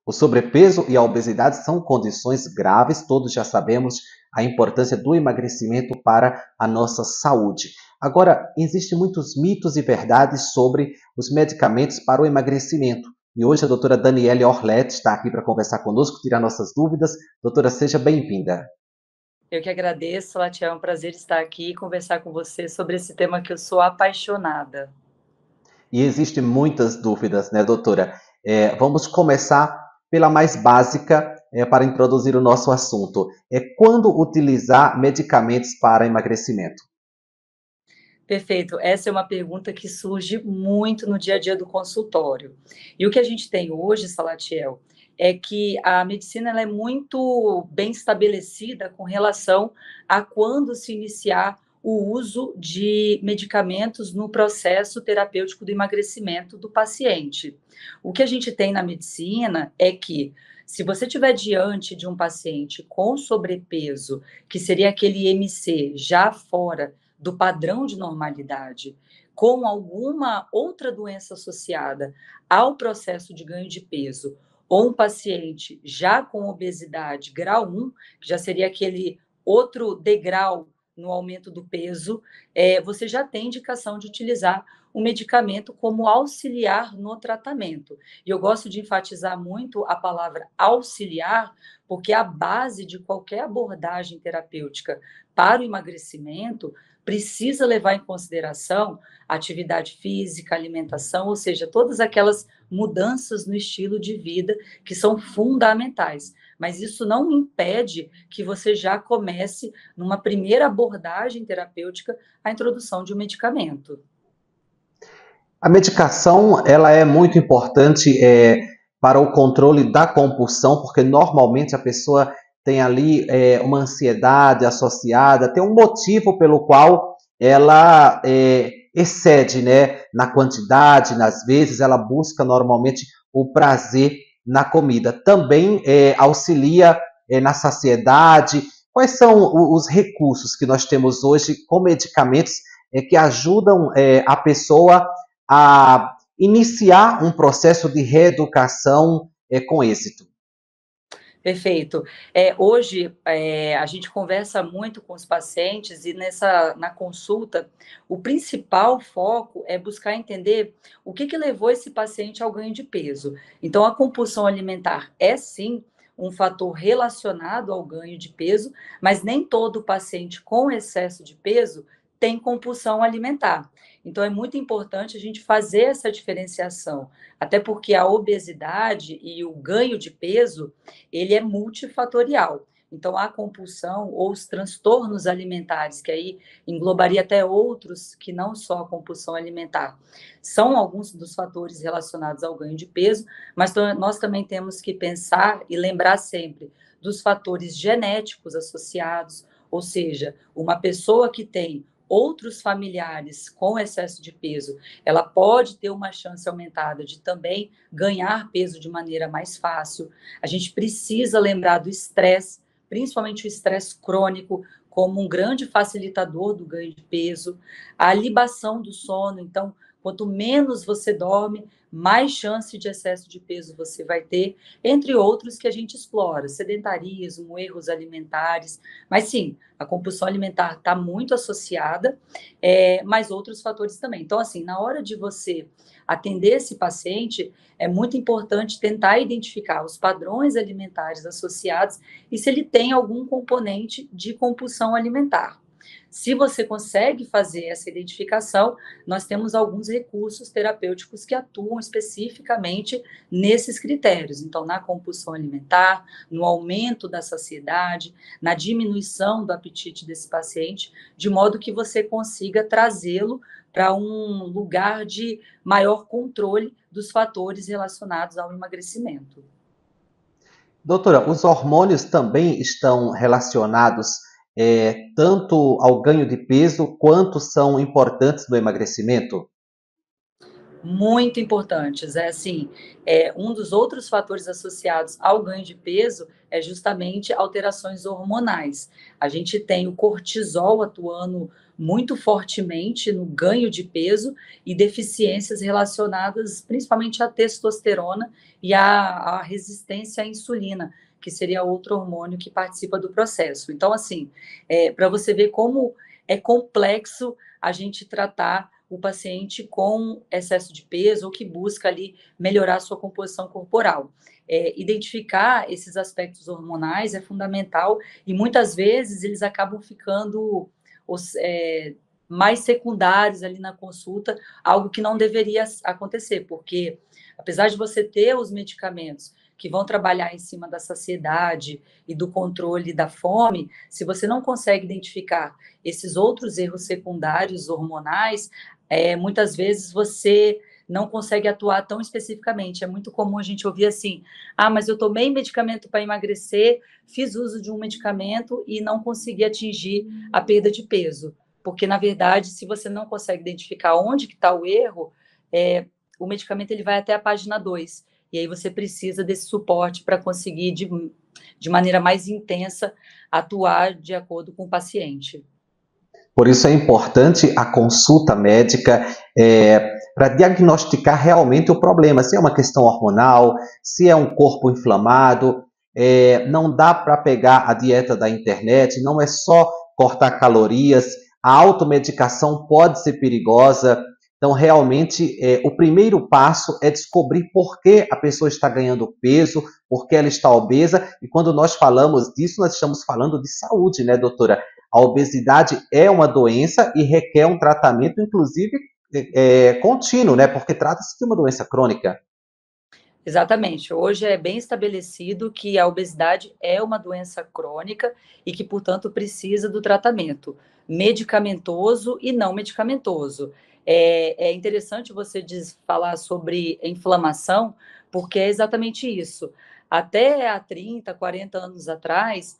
O sobrepeso e a obesidade são condições graves, todos já sabemos a importância do emagrecimento para a nossa saúde. Agora, existem muitos mitos e verdades sobre os medicamentos para o emagrecimento. E hoje a doutora Daniele Orletti está aqui para conversar conosco, tirar nossas dúvidas. Doutora, seja bem-vinda. Eu que agradeço, Latiel, é um prazer estar aqui e conversar com você sobre esse tema que eu sou apaixonada. E existem muitas dúvidas, né, doutora? Vamos começar pela mais básica, para introduzir o nosso assunto. Quando utilizar medicamentos para emagrecimento? Perfeito, essa é uma pergunta que surge muito no dia a dia do consultório. E o que a gente tem hoje, Salatiel, é que a medicina ela é muito bem estabelecida com relação a quando se iniciar o uso de medicamentos no processo terapêutico do emagrecimento do paciente. O que a gente tem na medicina é que se você estiver diante de um paciente com sobrepeso, que seria aquele MC já fora do padrão de normalidade, com alguma outra doença associada ao processo de ganho de peso, ou um paciente já com obesidade grau 1, que já seria aquele outro degrau no aumento do peso, você já tem indicação de utilizar o medicamento como auxiliar no tratamento. E eu gosto de enfatizar muito a palavra auxiliar, porque a base de qualquer abordagem terapêutica para o emagrecimento precisa levar em consideração atividade física, alimentação, ou seja, todas aquelas mudanças no estilo de vida que são fundamentais. Mas isso não impede que você já comece, numa primeira abordagem terapêutica, a introdução de um medicamento. A medicação, ela é muito importante para o controle da compulsão, porque normalmente a pessoa tem ali uma ansiedade associada, tem um motivo pelo qual ela excede, né, na quantidade, nas vezes, ela busca normalmente o prazer na comida. Também auxilia na saciedade. Quais são os recursos que nós temos hoje com medicamentos que ajudam a pessoa a iniciar um processo de reeducação com êxito? Perfeito. Hoje, a gente conversa muito com os pacientes e na consulta, o principal foco é buscar entender o que levou esse paciente ao ganho de peso. Então, a compulsão alimentar é sim um fator relacionado ao ganho de peso, mas nem todo paciente com excesso de peso tem compulsão alimentar. Então, é muito importante a gente fazer essa diferenciação, até porque a obesidade e o ganho de peso ele é multifatorial. Então, a compulsão ou os transtornos alimentares, que aí englobaria até outros que não só a compulsão alimentar, são alguns dos fatores relacionados ao ganho de peso, mas nós também temos que pensar e lembrar sempre dos fatores genéticos associados, ou seja, uma pessoa que tem outros familiares com excesso de peso, ela pode ter uma chance aumentada de também ganhar peso de maneira mais fácil. A gente precisa lembrar do estresse, principalmente o estresse crônico, como um grande facilitador do ganho de peso, a libação do sono. Então, quanto menos você dorme, mais chance de excesso de peso você vai ter, entre outros que a gente explora, sedentarismo, erros alimentares. Mas sim, a compulsão alimentar está muito associada, mas outros fatores também. Então, assim, na hora de você atender esse paciente, é muito importante tentar identificar os padrões alimentares associados e se ele tem algum componente de compulsão alimentar. Se você consegue fazer essa identificação, nós temos alguns recursos terapêuticos que atuam especificamente nesses critérios. Então, na compulsão alimentar, no aumento da saciedade, na diminuição do apetite desse paciente, de modo que você consiga trazê-lo para um lugar de maior controle dos fatores relacionados ao emagrecimento. Doutora, os hormônios também estão relacionados tanto ao ganho de peso quanto são importantes no emagrecimento? Muito importantes. É assim, um dos outros fatores associados ao ganho de peso é justamente alterações hormonais. A gente tem o cortisol atuando muito fortemente no ganho de peso e deficiências relacionadas principalmente à testosterona e à resistência à insulina, que seria outro hormônio que participa do processo. Então, assim, para você ver como é complexo a gente tratar o paciente com excesso de peso ou que busca ali melhorar a sua composição corporal. Identificar esses aspectos hormonais é fundamental e muitas vezes eles acabam ficando mais secundários ali na consulta, algo que não deveria acontecer, porque apesar de você ter os medicamentos que vão trabalhar em cima da saciedade e do controle da fome, se você não consegue identificar esses outros erros secundários hormonais, muitas vezes você não consegue atuar tão especificamente. É muito comum a gente ouvir assim: ah, mas eu tomei medicamento para emagrecer, fiz uso de um medicamento e não consegui atingir a perda de peso. Porque, na verdade, se você não consegue identificar onde que está o erro, o medicamento ele vai até a página 2. E aí você precisa desse suporte para conseguir, de maneira mais intensa, atuar de acordo com o paciente. Por isso é importante a consulta médica para diagnosticar realmente o problema, se é uma questão hormonal, se é um corpo inflamado. Não dá para pegar a dieta da internet, não é só cortar calorias, a automedicação pode ser perigosa. Então, realmente, o primeiro passo é descobrir por que a pessoa está ganhando peso, por que ela está obesa, e quando nós falamos disso, nós estamos falando de saúde, né, doutora? A obesidade é uma doença e requer um tratamento, inclusive, contínuo, né? Porque trata-se de uma doença crônica. Exatamente. Hoje é bem estabelecido que a obesidade é uma doença crônica e que, portanto, precisa do tratamento medicamentoso e não medicamentoso. É interessante você falar sobre inflamação, porque é exatamente isso. Até há 30, 40 anos atrás,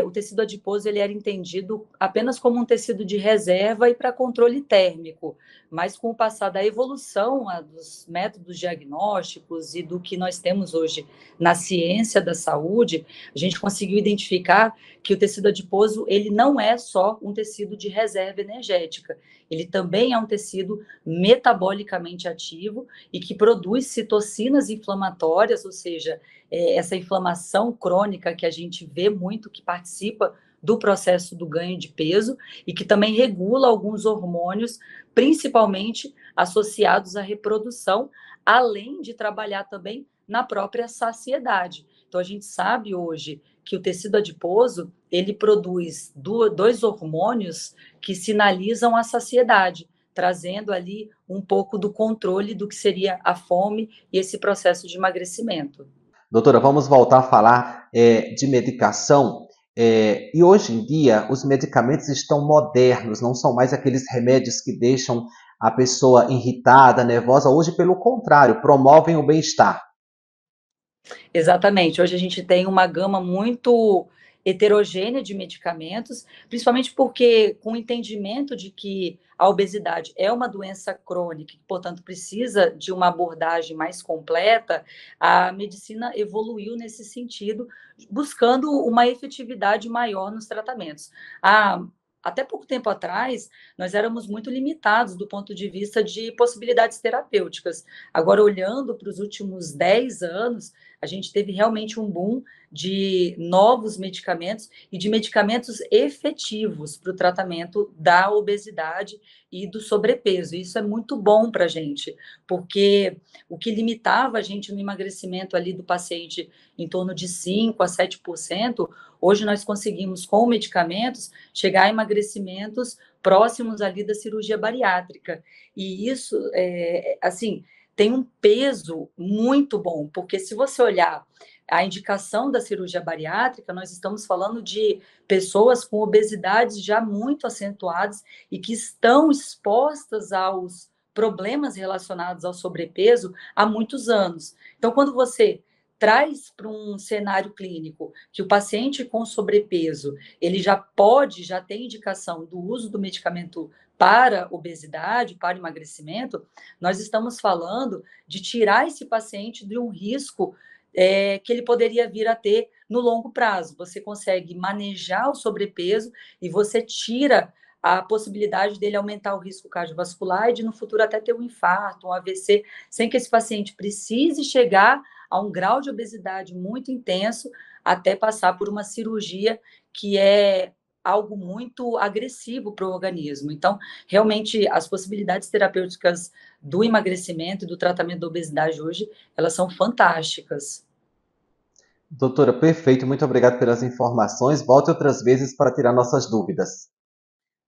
o tecido adiposo ele era entendido apenas como um tecido de reserva e para controle térmico, mas com o passar da evolução dos métodos diagnósticos e do que nós temos hoje na ciência da saúde, a gente conseguiu identificar que o tecido adiposo ele não é só um tecido de reserva energética, ele também é um tecido metabolicamente ativo e que produz citocinas inflamatórias, ou seja, essa inflamação crônica que a gente vê muito, que participa do processo do ganho de peso e que também regula alguns hormônios, principalmente associados à reprodução, além de trabalhar também na própria saciedade. Então, a gente sabe hoje que o tecido adiposo, ele produz dois hormônios que sinalizam a saciedade, trazendo ali um pouco do controle do que seria a fome e esse processo de emagrecimento. Doutora, vamos voltar a falar de medicação. E hoje em dia, os medicamentos estão modernos, não são mais aqueles remédios que deixam a pessoa irritada, nervosa. Hoje, pelo contrário, promovem o bem-estar. Exatamente. Hoje a gente tem uma gama muito heterogênea de medicamentos, principalmente porque, com o entendimento de que a obesidade é uma doença crônica, e, portanto, precisa de uma abordagem mais completa, a medicina evoluiu nesse sentido, buscando uma efetividade maior nos tratamentos. Até pouco tempo atrás, nós éramos muito limitados do ponto de vista de possibilidades terapêuticas. Agora, olhando para os últimos 10 anos, a gente teve realmente um boom de novos medicamentos e de medicamentos efetivos para o tratamento da obesidade e do sobrepeso. Isso é muito bom para a gente, porque o que limitava a gente no emagrecimento ali do paciente em torno de 5 a 7%, hoje nós conseguimos, com medicamentos, chegar a emagrecimentos próximos ali da cirurgia bariátrica. E isso, assim, tem um peso muito bom, porque se você olhar a indicação da cirurgia bariátrica, nós estamos falando de pessoas com obesidades já muito acentuadas e que estão expostas aos problemas relacionados ao sobrepeso há muitos anos. Então, quando você traz para um cenário clínico que o paciente com sobrepeso, ele já tem indicação do uso do medicamento para obesidade, para emagrecimento, nós estamos falando de tirar esse paciente de um risco que ele poderia vir a ter no longo prazo. Você consegue manejar o sobrepeso e você tira a possibilidade dele aumentar o risco cardiovascular e de no futuro até ter um infarto, um AVC, sem que esse paciente precise chegar a um grau de obesidade muito intenso até passar por uma cirurgia que é algo muito agressivo para o organismo. Então, realmente, as possibilidades terapêuticas do emagrecimento e do tratamento da obesidade hoje, elas são fantásticas. Doutora, perfeito. Muito obrigado pelas informações. Volte outras vezes para tirar nossas dúvidas.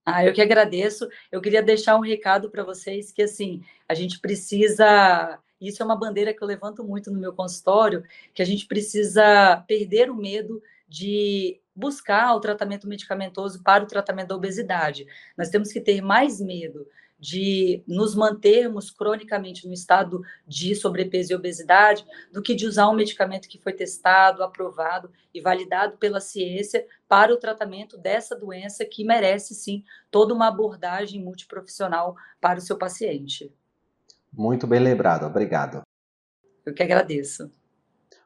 Ah, eu que agradeço. Eu queria deixar um recado para vocês que, assim, a gente precisa, isso é uma bandeira que eu levanto muito no meu consultório, que a gente precisa perder o medo de buscar o tratamento medicamentoso para o tratamento da obesidade. Nós temos que ter mais medo de nos mantermos cronicamente no estado de sobrepeso e obesidade do que de usar um medicamento que foi testado, aprovado e validado pela ciência para o tratamento dessa doença que merece, sim, toda uma abordagem multiprofissional para o seu paciente. Muito bem lembrado. Obrigado. Eu que agradeço.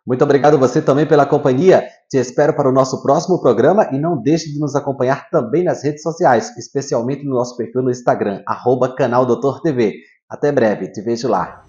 Muito obrigado você também pela companhia. Te espero para o nosso próximo programa e não deixe de nos acompanhar também nas redes sociais, especialmente no nosso perfil no Instagram, @canal Doutor TV. Até breve, te vejo lá.